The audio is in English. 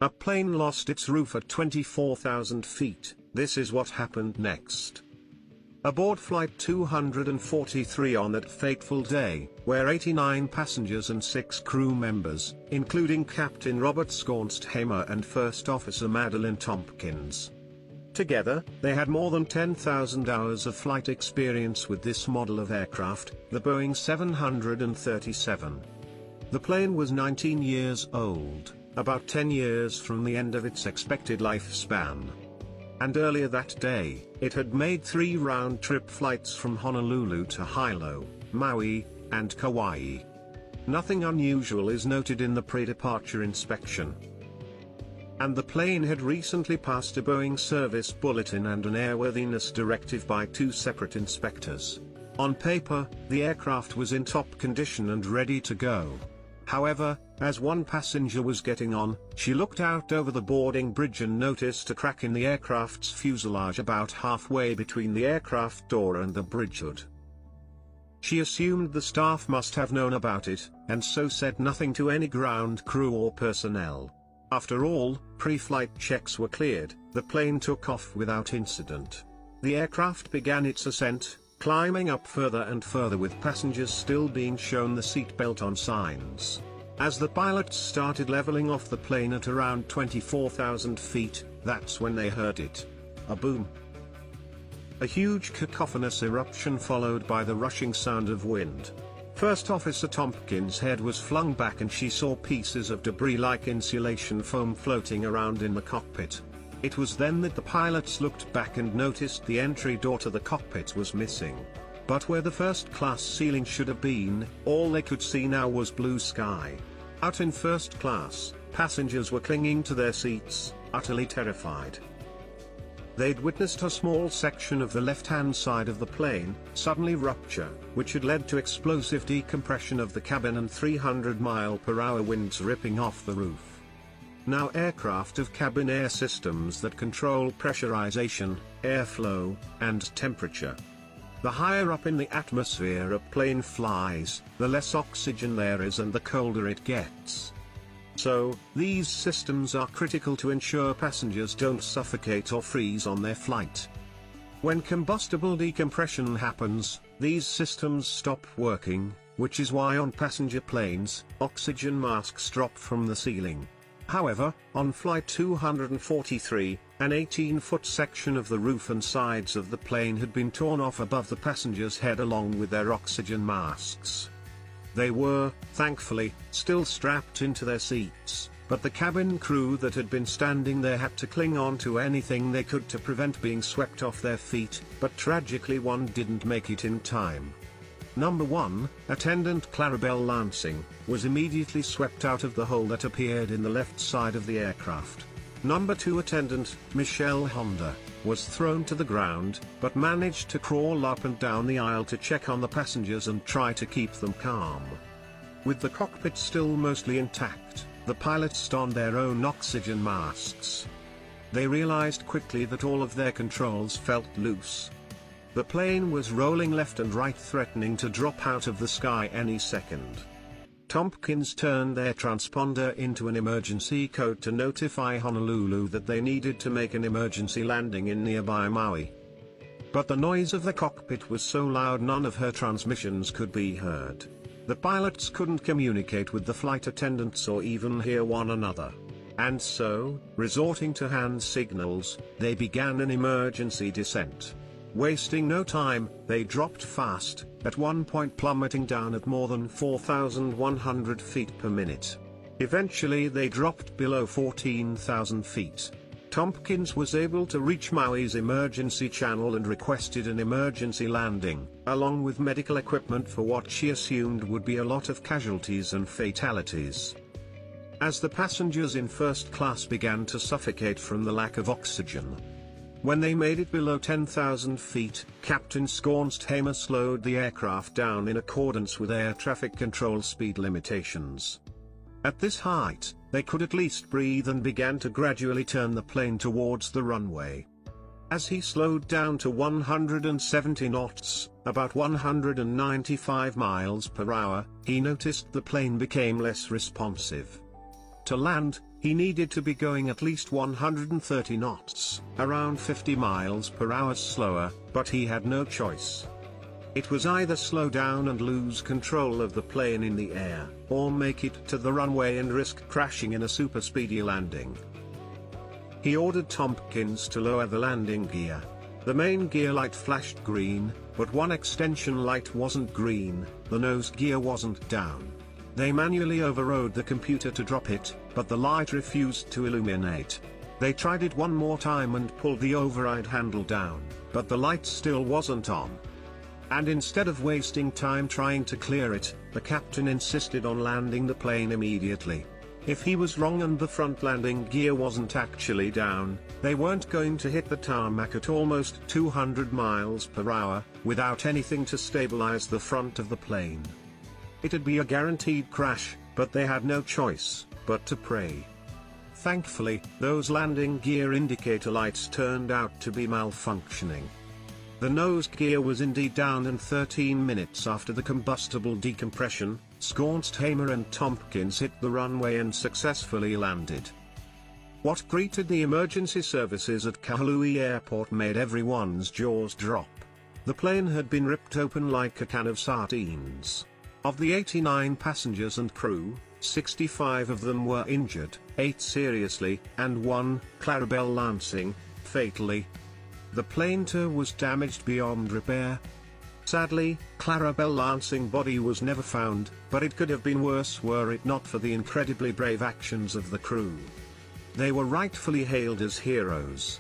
A plane lost its roof at 24,000 feet. This is what happened next. Aboard Flight 243 on that fateful day, were 89 passengers and 6 crew members, including Captain Robert Skornsthamer and First Officer Madeline Tompkins. Together, they had more than 10,000 hours of flight experience with this model of aircraft, the Boeing 737. The plane was 19 years old, about 10 years from the end of its expected lifespan. And earlier that day, it had made 3 round-trip flights from Honolulu to Hilo, Maui, and Kauai. Nothing unusual is noted in the pre-departure inspection. And the plane had recently passed a Boeing service bulletin and an airworthiness directive by 2 separate inspectors. On paper, the aircraft was in top condition and ready to go. However, as one passenger was getting on, she looked out over the boarding bridge and noticed a crack in the aircraft's fuselage about halfway between the aircraft door and the bridge hood. She assumed the staff must have known about it, and so said nothing to any ground crew or personnel. After all, pre-flight checks were cleared, the plane took off without incident. The aircraft began its ascent, climbing up further and further with passengers still being shown the seatbelt on signs. As the pilots started leveling off the plane at around 24,000 feet, that's when they heard it. A boom. A huge cacophonous eruption followed by the rushing sound of wind. First Officer Tompkins' head was flung back and she saw pieces of debris like insulation foam floating around in the cockpit. It was then that the pilots looked back and noticed the entry door to the cockpit was missing. But where the first-class ceiling should have been, all they could see now was blue sky. Out in first class, passengers were clinging to their seats, utterly terrified. They'd witnessed a small section of the left-hand side of the plane suddenly rupture, which had led to explosive decompression of the cabin and 300-mile-per-hour winds ripping off the roof. Now aircraft have cabin air systems that control pressurization, airflow, and temperature. The higher up in the atmosphere a plane flies, the less oxygen there is and the colder it gets. So, these systems are critical to ensure passengers don't suffocate or freeze on their flight. When combustible decompression happens, these systems stop working, which is why on passenger planes, oxygen masks drop from the ceiling. However, on Flight 243, an 18-foot section of the roof and sides of the plane had been torn off above the passenger's head along with their oxygen masks. They were, thankfully, still strapped into their seats, but the cabin crew that had been standing there had to cling on to anything they could to prevent being swept off their feet, but tragically one didn't make it in time. Number 1, Attendant Clarabelle Lansing, was immediately swept out of the hole that appeared in the left side of the aircraft. Number 2, Attendant Michelle Honda, was thrown to the ground, but managed to crawl up and down the aisle to check on the passengers and try to keep them calm. With the cockpit still mostly intact, the pilots donned their own oxygen masks. They realized quickly that all of their controls felt loose. The plane was rolling left and right, threatening to drop out of the sky any second. Tompkins turned their transponder into an emergency code to notify Honolulu that they needed to make an emergency landing in nearby Maui. But the noise of the cockpit was so loud none of her transmissions could be heard. The pilots couldn't communicate with the flight attendants or even hear one another. And so, resorting to hand signals, they began an emergency descent. Wasting no time, they dropped fast, at one point plummeting down at more than 4,100 feet per minute. Eventually they dropped below 14,000 feet. Tompkins was able to reach Maui's emergency channel and requested an emergency landing, along with medical equipment for what she assumed would be a lot of casualties and fatalities. As the passengers in first class began to suffocate from the lack of oxygen. When they made it below 10,000 feet, Captain Skornsthamer slowed the aircraft down in accordance with air traffic control speed limitations. At this height, they could at least breathe and began to gradually turn the plane towards the runway. As he slowed down to 170 knots, about 195 miles per hour, he noticed the plane became less responsive. To land, he needed to be going at least 130 knots, around 50 miles per hour slower, but he had no choice. It was either slow down and lose control of the plane in the air, or make it to the runway and risk crashing in a super speedy landing. He ordered Tompkins to lower the landing gear. The main gear light flashed green, but one extension light wasn't green, the nose gear wasn't down. They manually overrode the computer to drop it, but the light refused to illuminate. They tried it one more time and pulled the override handle down, but the light still wasn't on. And instead of wasting time trying to clear it, the captain insisted on landing the plane immediately. If he was wrong and the front landing gear wasn't actually down, they weren't going to hit the tarmac at almost 200 miles per hour, without anything to stabilize the front of the plane. It'd be a guaranteed crash, but they had no choice but to pray. Thankfully, those landing gear indicator lights turned out to be malfunctioning. The nose gear was indeed down, and 13 minutes after the combustible decompression, Schornstheimer and Tompkins hit the runway and successfully landed. What greeted the emergency services at Kahului Airport made everyone's jaws drop. The plane had been ripped open like a can of sardines. Of the 89 passengers and crew, 65 of them were injured, 8 seriously, and 1, Clarabelle Lansing, fatally. The plane too was damaged beyond repair. Sadly, Clarabelle Lansing's body was never found, but it could have been worse were it not for the incredibly brave actions of the crew. They were rightfully hailed as heroes.